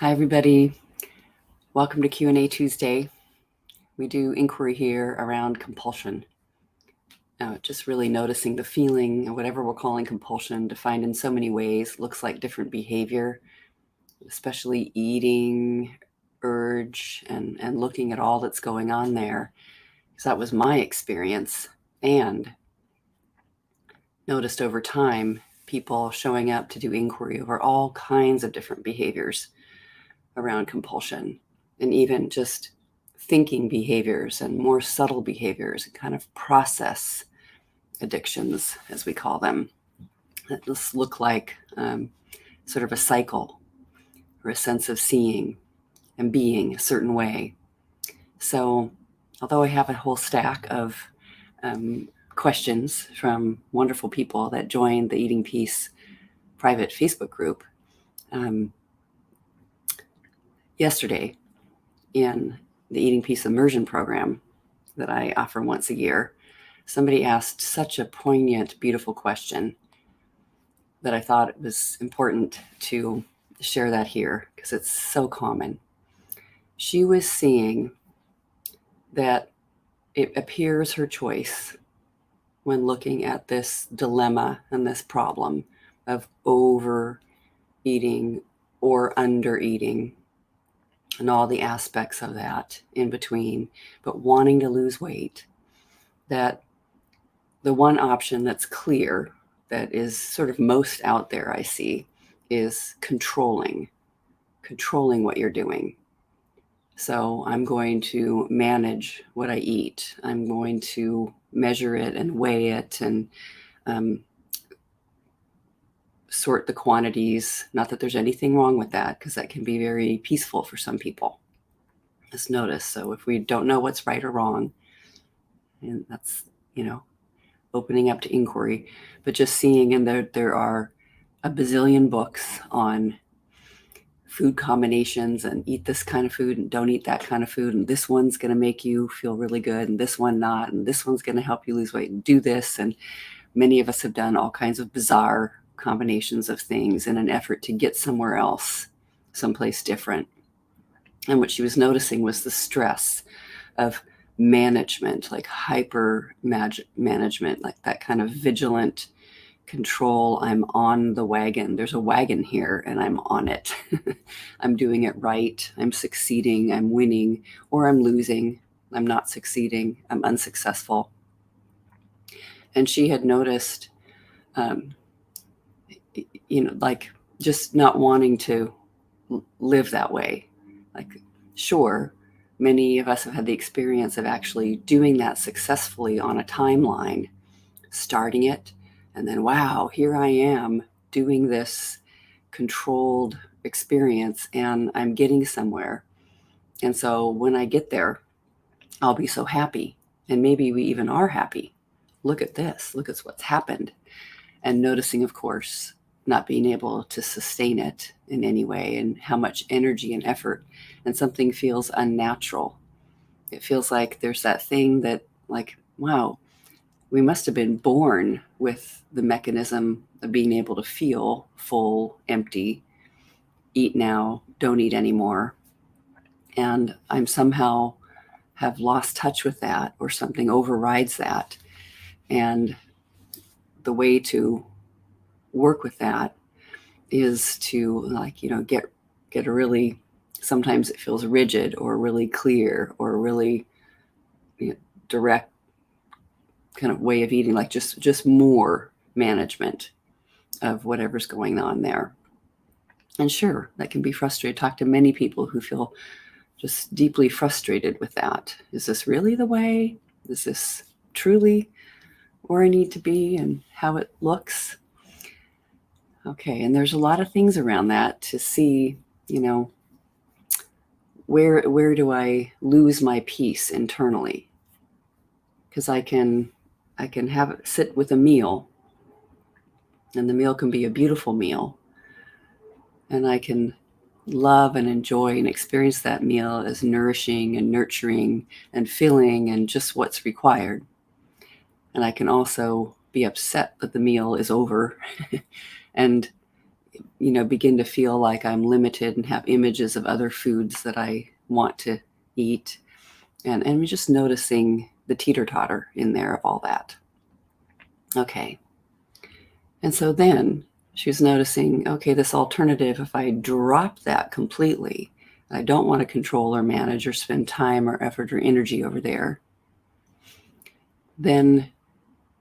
Hi, everybody. Welcome to Q&A Tuesday. We do inquiry here around compulsion. Just really noticing the feeling, whatever we're calling compulsion, defined in so many ways, looks like different behavior, especially eating, urge, and looking at all that's going on there. Because that was my experience. And noticed over time, people showing up to do inquiry over all kinds of different behaviors around compulsion, and even just thinking behaviors and more subtle behaviors, kind of process addictions, as we call them, that just look like sort of a cycle or a sense of seeing and being a certain way. So although I have a whole stack of questions from wonderful people that joined the Eating Peace private Facebook group, yesterday in the Eating Peace immersion program that I offer once a year, somebody asked such a poignant, beautiful question that I thought it was important to share that here because it's so common. She was seeing that it appears her choice when looking at this dilemma and this problem of overeating or under eating and all the aspects of that in between, but wanting to lose weight, that the one option that's clear, that is sort of most out there I see, is controlling what you're doing. So I'm going to manage what I eat. I'm going to measure it and weigh it and sort the quantities. Not that there's anything wrong with that, because that can be very peaceful for some people. Just notice. So if we don't know what's right or wrong, and that's, opening up to inquiry, but just seeing, and there are a bazillion books on food combinations and eat this kind of food and don't eat that kind of food, and this one's going to make you feel really good and this one not, and this one's going to help you lose weight and do this. And many of us have done all kinds of bizarre combinations of things in an effort to get somewhere else, someplace different. And what she was noticing was the stress of management, like hyper management, like that kind of vigilant control. I'm on the wagon. There's a wagon here and I'm on it. I'm doing it right. I'm succeeding. I'm winning, or I'm losing. I'm not succeeding. I'm unsuccessful. And she had noticed, like just not wanting to live that way. Like, sure, many of us have had the experience of actually doing that successfully on a timeline, starting it, and then, wow, here I am doing this controlled experience and I'm getting somewhere. And so when I get there, I'll be so happy. And maybe we even are happy. Look at this. Look at what's happened. And noticing, of course, not being able to sustain it in any way, and how much energy and effort, and something feels unnatural. It feels like there's that thing that, like, wow, we must have been born with the mechanism of being able to feel full, empty, eat now, don't eat anymore. And I'm somehow have lost touch with that, or something overrides that. And the way to work with that is to, like, get a really, sometimes it feels rigid or really clear or really direct kind of way of eating, like just more management of whatever's going on there. And sure, that can be frustrating. Talk to many people who feel just deeply frustrated with that. Is this really the way? Is this truly where I need to be and how it looks? Okay, and there's a lot of things around that to see, where do I lose my peace internally? Because I can sit with a meal, and the meal can be a beautiful meal, and I can love and enjoy and experience that meal as nourishing and nurturing and filling and just what's required. And I can also be upset that the meal is over and begin to feel like I'm limited and have images of other foods that I want to eat. And just noticing the teeter-totter in there of all that. Okay. And so then she was noticing, okay, this alternative, if I drop that completely, I don't want to control or manage or spend time or effort or energy over there, then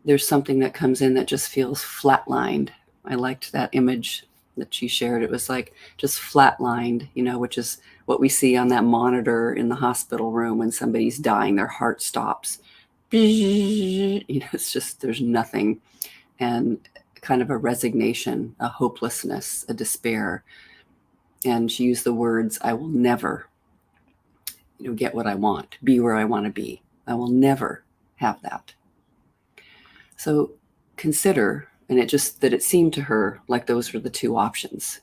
there's something that comes in that just feels flatlined. I liked that image that she shared. It was like just flatlined, which is what we see on that monitor in the hospital room when somebody's dying, their heart stops. It's just, there's nothing. And kind of a resignation, a hopelessness, a despair. And she used the words, I will never, get what I want, be where I want to be. I will never have that. So consider, and it seemed to her like those were the two options.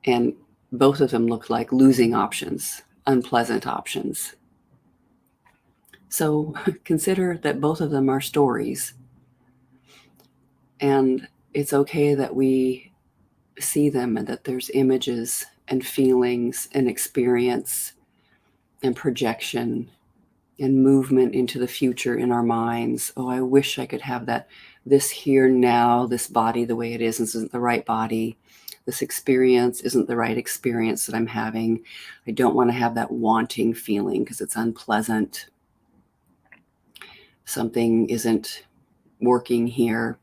And both of them looked like losing options, unpleasant options. So consider that both of them are stories. And it's okay that we see them and that there's images and feelings and experience and projection and movement into the future in our minds. Oh, I wish I could have that, this here now, this body the way it is. This isn't the right body. This experience isn't the right experience that I'm having. I don't want to have that wanting feeling because it's unpleasant. Something isn't working here.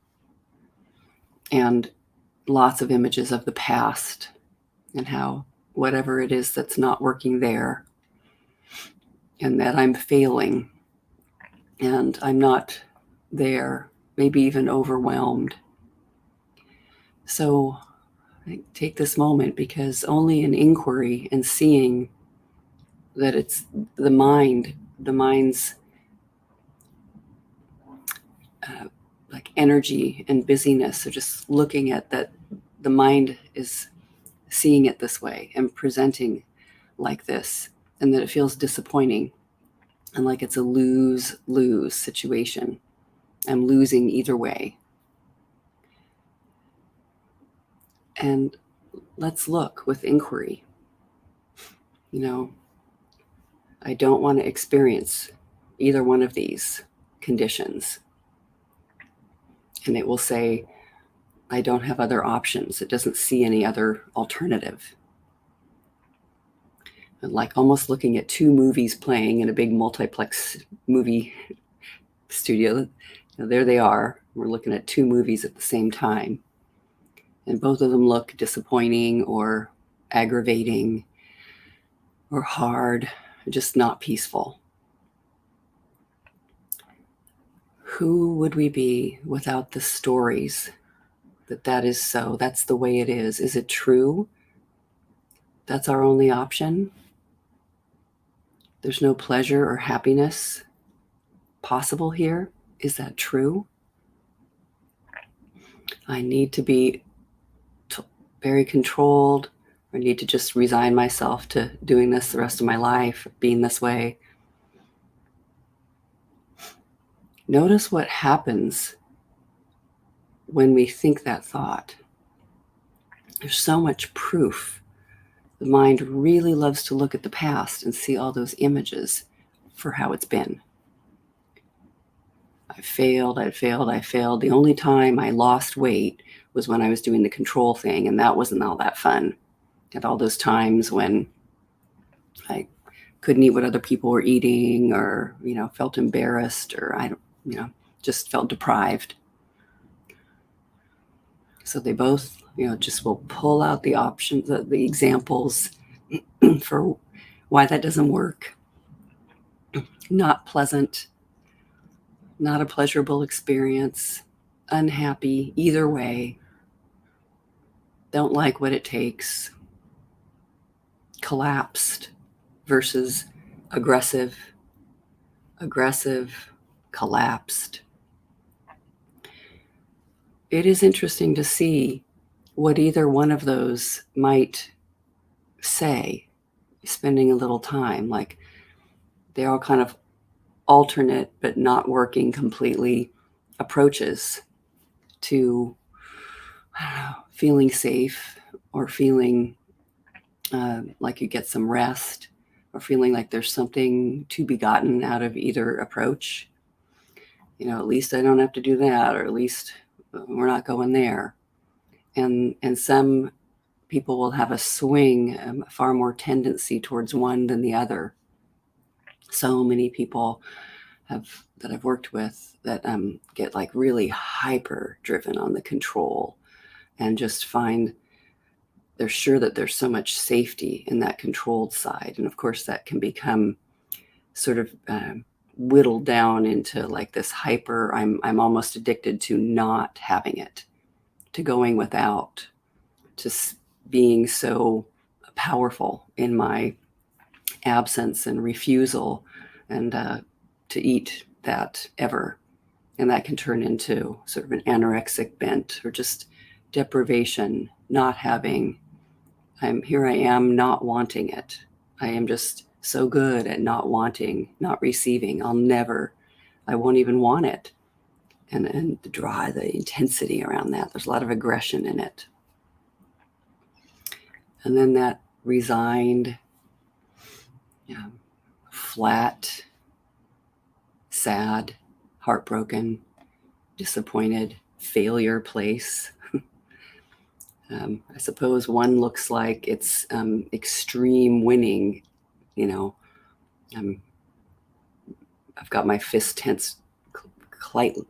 And lots of images of the past and how whatever it is that's not working there, and that I'm failing and I'm not there, maybe even overwhelmed. So I take this moment, because only in inquiry and seeing that it's the mind's like energy and busyness. So just looking at that, the mind is seeing it this way and presenting like this, and that it feels disappointing and like it's a lose-lose situation. I'm losing either way. And let's look with inquiry. I don't want to experience either one of these conditions. And it will say, I don't have other options. It doesn't see any other alternative. And like almost looking at two movies playing in a big multiplex movie studio. There they are. We're looking at two movies at the same time. And both of them look disappointing or aggravating or hard, just not peaceful. Who would we be without the stories that is so? That's the way it is. Is it true? That's our only option? There's no pleasure or happiness possible here? Is that true? I need to be very controlled. I need to just resign myself to doing this the rest of my life, being this way. Notice what happens when we think that thought. There's so much proof. The mind really loves to look at the past and see all those images for how it's been. I failed. The only time I lost weight was when I was doing the control thing, and that wasn't all that fun. At all those times when I couldn't eat what other people were eating, or, felt embarrassed, or just felt deprived. So they both, just will pull out the options, the examples for why that doesn't work. Not pleasant, not a pleasurable experience, unhappy either way, don't like what it takes, collapsed versus aggressive, collapsed. It is interesting to see what either one of those might say, spending a little time. Like, they're all kind of alternate but not working completely approaches to feeling safe, or feeling like you get some rest, or feeling like there's something to be gotten out of either approach. At least I don't have to do that, or at least we're not going there. And some people will have a swing, far more tendency towards one than the other. So many people that I've worked with that get like really hyper driven on the control, and just find they're sure that there's so much safety in that controlled side. And of course that can become sort of whittled down into like this hyper, I'm almost addicted to not having it, to going without, to being so powerful in my absence and refusal, and to eat that ever. And that can turn into sort of an anorexic bent, or just deprivation, not having. Here I am not wanting it. I am just so good at not wanting, not receiving. I won't even want it. And the intensity around that, there's a lot of aggression in it. And then that resigned, flat, sad, heartbroken, disappointed, failure place. I suppose one looks like it's extreme winning. I've got my fist tense,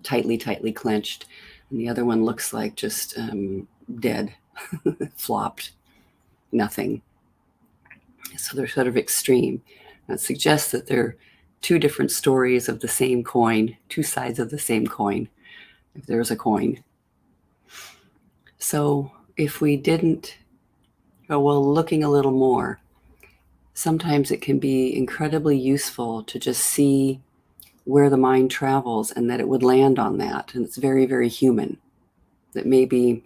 tightly clenched, and the other one looks like just dead, flopped, nothing. So they're sort of extreme. That suggests that they're two different stories of the same coin, two sides of the same coin, if there's a coin. So if we didn't go, looking a little more, sometimes it can be incredibly useful to just see where the mind travels, and that it would land on that. And it's very, very human. That maybe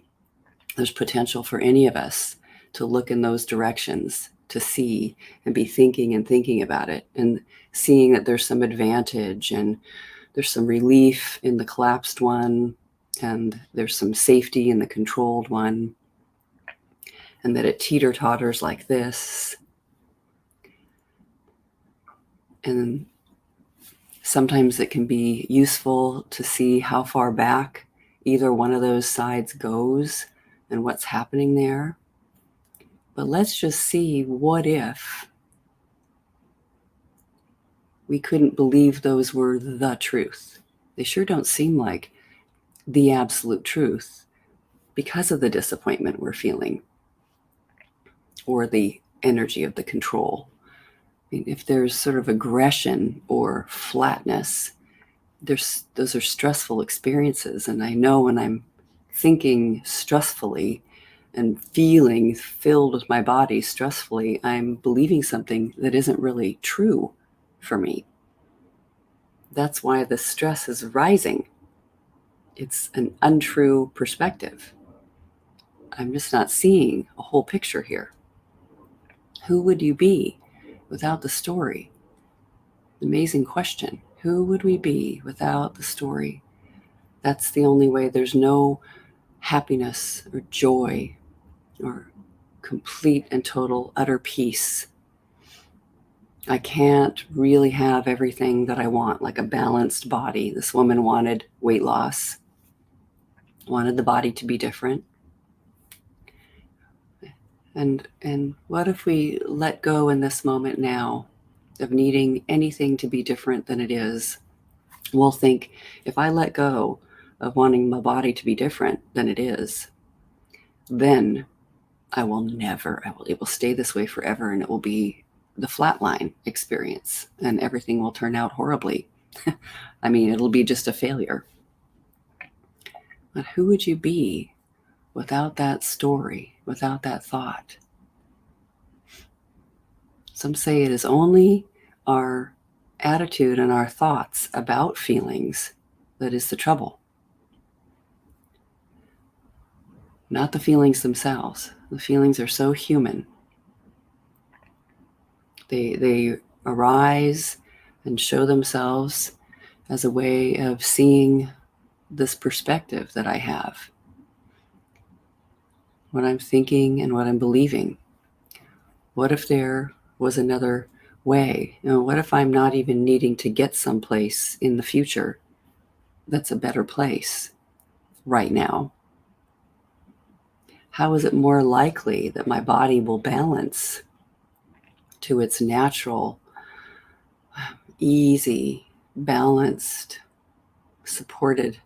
there's potential for any of us to look in those directions, to see and be thinking about it, and seeing that there's some advantage, and there's some relief in the collapsed one, and there's some safety in the controlled one, and that it teeter-totters like this. And sometimes it can be useful to see how far back either one of those sides goes and what's happening there. But let's just see, what if we couldn't believe those were the truth? They sure don't seem like the absolute truth, because of the disappointment we're feeling, or the energy of the control. If there's sort of aggression or flatness, those are stressful experiences. And I know when I'm thinking stressfully and feeling filled with my body stressfully, I'm believing something that isn't really true for me. That's why the stress is rising. It's an untrue perspective. I'm just not seeing a whole picture here. Who would you be without the story? Amazing question. Who would we be without the story? That's the only way. There's no happiness or joy or complete and total utter peace. I can't really have everything that I want, like a balanced body. This woman wanted weight loss, wanted the body to be different. And what if we let go in this moment now of needing anything to be different than it is? We'll think, if I let go of wanting my body to be different than it is, then it will stay this way forever, and it will be the flatline experience, and everything will turn out horribly. It'll be just a failure. But who would you be without that story, without that thought? Some say it is only our attitude and our thoughts about feelings that is the trouble. Not the feelings themselves. The feelings are so human. They arise and show themselves as a way of seeing this perspective that I have. what I'm thinking and what I'm believing? What if there was another way? What if I'm not even needing to get someplace in the future that's a better place right now? How is it more likely that my body will balance to its natural, easy, balanced, supported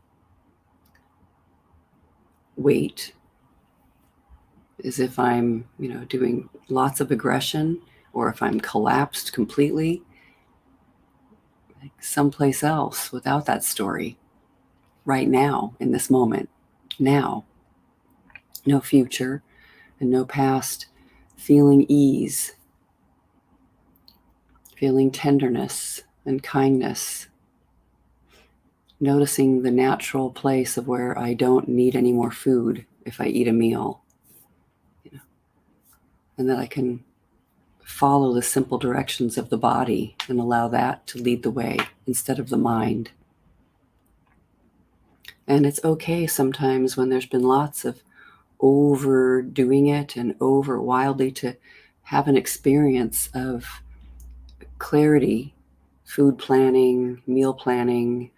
weight? As if I'm, doing lots of aggression, or if I'm collapsed completely, like someplace else without that story, right now, in this moment, now. No future and no past, feeling ease, feeling tenderness and kindness, noticing the natural place of where I don't need any more food if I eat a meal, and that I can follow the simple directions of the body and allow that to lead the way instead of the mind. And it's okay sometimes when there's been lots of overdoing it and over wildly to have an experience of clarity, food planning, meal planning,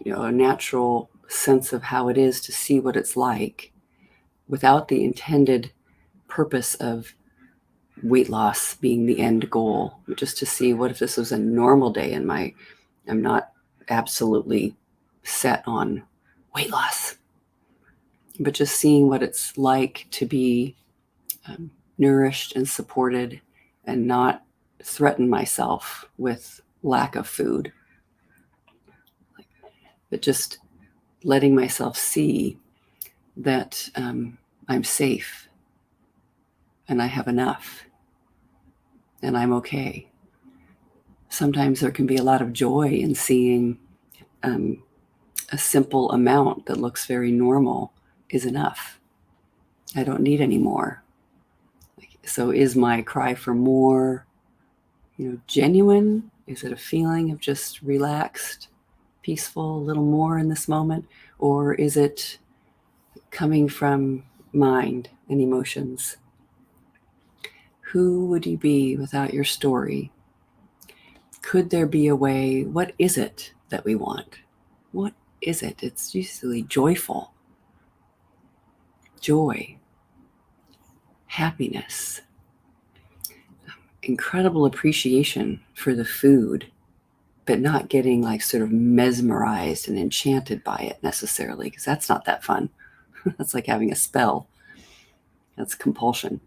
a natural sense of how it is to see what it's like without the intended purpose of weight loss being the end goal, just to see what if this was a normal day and I'm not absolutely set on weight loss, but just seeing what it's like to be nourished and supported and not threaten myself with lack of food, but just letting myself see that I'm safe and I have enough and I'm okay. Sometimes there can be a lot of joy in seeing a simple amount that looks very normal is enough. I don't need any more. So is my cry for more, genuine? Is it a feeling of just relaxed, peaceful, a little more in this moment? Or is it coming from mind and emotions? Who would you be without your story? Could there be a way? What is it that we want? What is it? It's usually joyful. Joy. Happiness. Incredible appreciation for the food, but not getting like sort of mesmerized and enchanted by it necessarily, because that's not that fun. That's like having a spell. That's compulsion.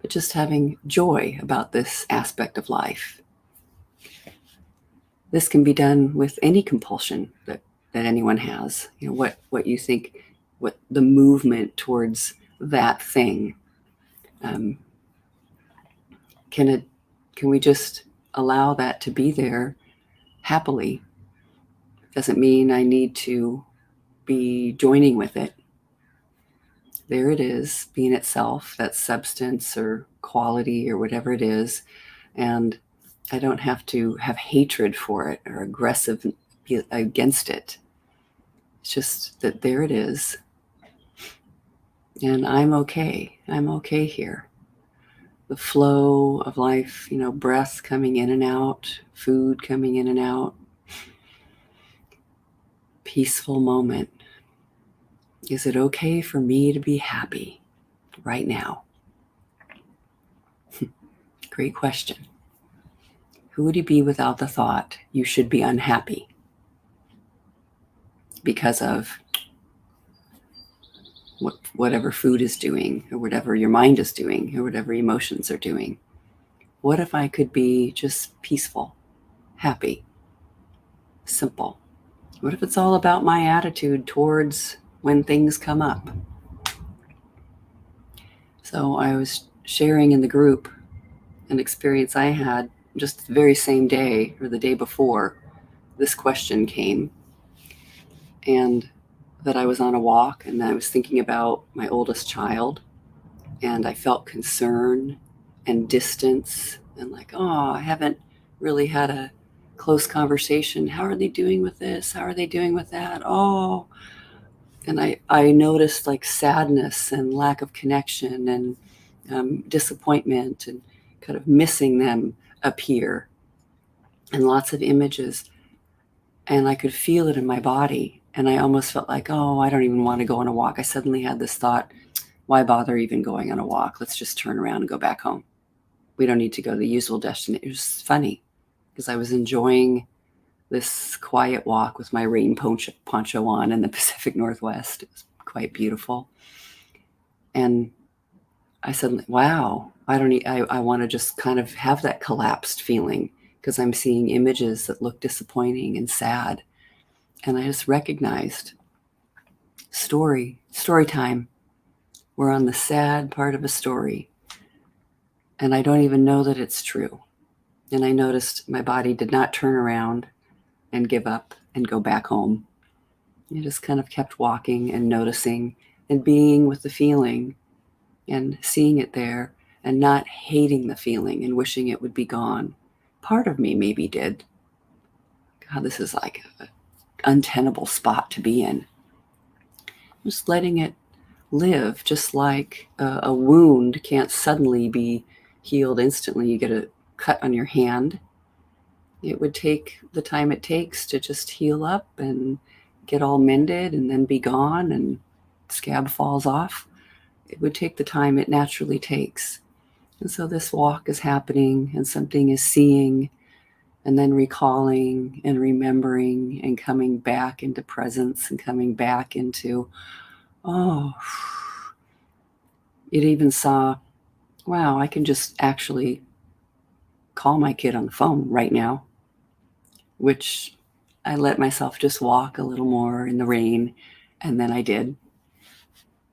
But just having joy about this aspect of life. This can be done with any compulsion that anyone has. What you think, what the movement towards that thing. Can we just allow that to be there happily? Doesn't mean I need to be joining with it. There it is, being itself, that substance or quality or whatever it is. And I don't have to have hatred for it or aggressive against it. It's just that there it is. And I'm okay. I'm okay here. The flow of life, breath coming in and out, food coming in and out. Peaceful moment. Is it okay for me to be happy right now? Great question. Who would you be without the thought you should be unhappy because of whatever food is doing, or whatever your mind is doing, or whatever emotions are doing? What if I could be just peaceful, happy, simple? What if it's all about my attitude towards when things come up? So I was sharing in the group an experience I had just the very same day or the day before this question came, and that I was on a walk and I was thinking about my oldest child, and I felt concern and distance and like, oh, I haven't really had a close conversation. How are they doing with this? How are they doing with that? Oh, And I noticed like sadness and lack of connection and disappointment and kind of missing them appear, and lots of images. And I could feel it in my body. And I almost felt like, oh, I don't even want to go on a walk. I suddenly had this thought, why bother even going on a walk? Let's just turn around and go back home. We don't need to go to the usual destination. It was funny because I was enjoying this quiet walk with my rain poncho on in the Pacific Northwest. It was quite beautiful. And I said, wow, I want to just kind of have that collapsed feeling because I'm seeing images that look disappointing and sad. And I just recognized story time. We're on the sad part of a story. And I don't even know that it's true. And I noticed my body did not turn around and give up and go back home. It just kind of kept walking and noticing and being with the feeling and seeing it there and not hating the feeling and wishing it would be gone. Part of me maybe did. God, this is like an untenable spot to be in. Just letting it live, just like a wound can't suddenly be healed instantly. You get a cut on your hand. It would take the time it takes to just heal up and get all mended and then be gone and scab falls off. It would take the time it naturally takes. And so this walk is happening and something is seeing and then recalling and remembering and coming back into presence and coming back into, oh, it even saw, wow, I can just actually call my kid on the phone right now, which I let myself just walk a little more in the rain. And then I did.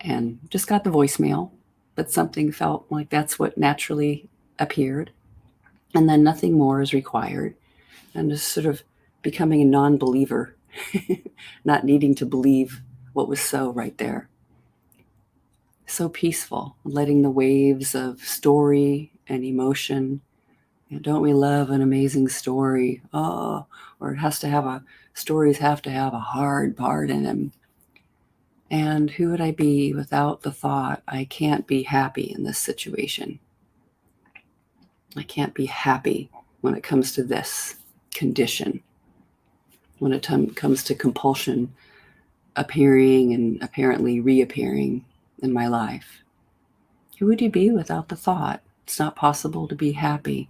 And just got the voicemail, but something felt like that's what naturally appeared. And then nothing more is required. And just sort of becoming a non-believer, not needing to believe what was so right there. So peaceful, letting the waves of story and emotion. Don't we love an amazing story? Oh, or stories have to have a hard part in them. And who would I be without the thought, I can't be happy in this situation? I can't be happy when it comes to this condition. When it comes to compulsion appearing and apparently reappearing in my life. Who would you be without the thought, it's not possible to be happy?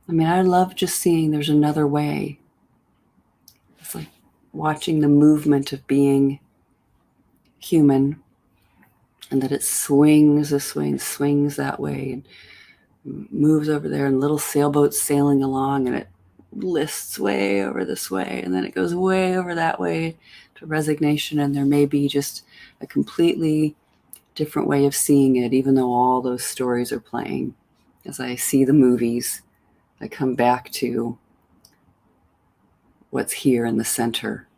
I mean, I love just seeing there's another way. It's like watching the movement of being human, and that it swings that way and moves over there, and little sailboats sailing along, and it lists way over this way, and then it goes way over that way to resignation, and there may be just a completely different way of seeing it, even though all those stories are playing. As I see the movies, I come back to what's here in the center,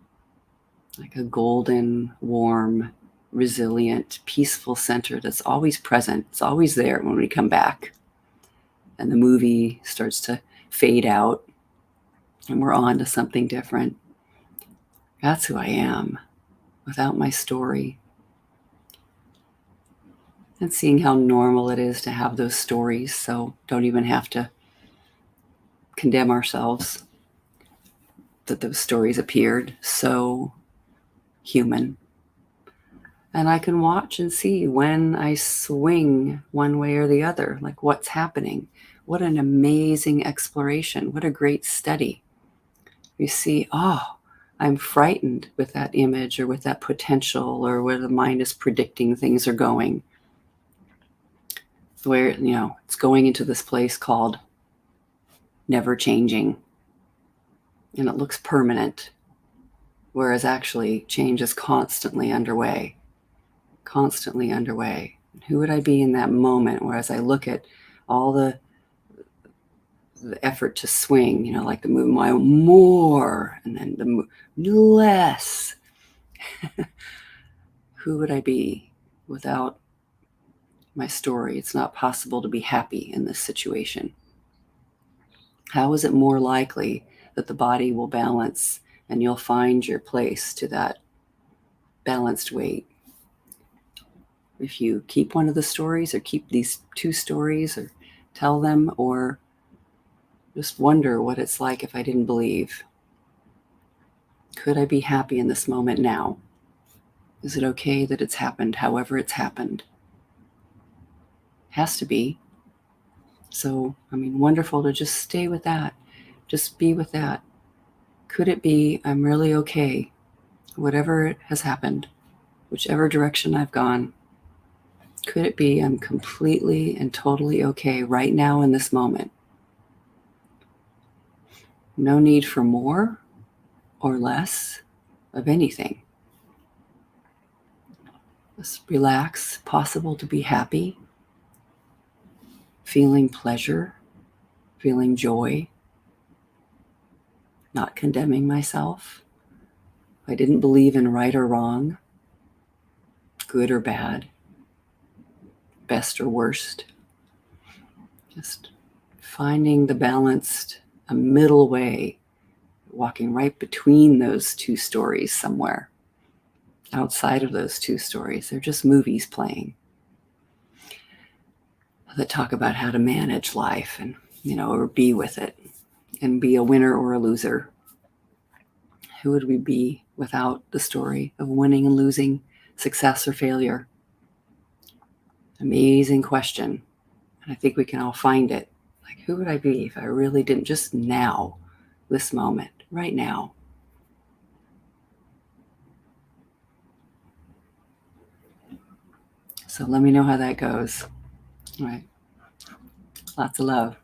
like a golden, warm, resilient, peaceful center that's always present. It's always there when we come back. And the movie starts to fade out and we're on to something different. That's who I am without my story. And seeing how normal it is to have those stories, so don't even have to condemn ourselves that those stories appeared. So human. And I can watch and see when I swing one way or the other, like what's happening. What an amazing exploration. What a great study. You see, oh, I'm frightened with that image or with that potential or where the mind is predicting things are going. Where, it's going into this place called never changing. And it looks permanent. Whereas actually change is constantly underway. Constantly underway. Who would I be in that moment? Whereas I look at all the effort to swing, like the move more and then the less. Who would I be without my story? It's not possible to be happy in this situation. How is it more likely that the body will balance and you'll find your place to that balanced weight. If you keep one of the stories, or keep these two stories, or tell them, or just wonder what it's like if I didn't believe. Could I be happy in this moment now? Is it okay that it's happened however it's happened? Has to be. So, wonderful to just stay with that. Just be with that. Could it be I'm really okay, whatever has happened, whichever direction I've gone? Could it be I'm completely and totally okay right now in this moment? No need for more or less of anything. Just relax, possible to be happy, feeling pleasure, feeling joy, not condemning myself. I didn't believe in right or wrong, good or bad, best or worst. Just finding the balanced, a middle way, walking right between those two stories somewhere. Outside of those two stories, they're just movies playing that talk about how to manage life and, or be with it and be a winner or a loser. Who would we be without the story of winning and losing, success or failure? Amazing question. And I think we can all find it. Like, who would I be if I really didn't, just now, this moment, right now? So let me know how that goes. All right. Lots of love.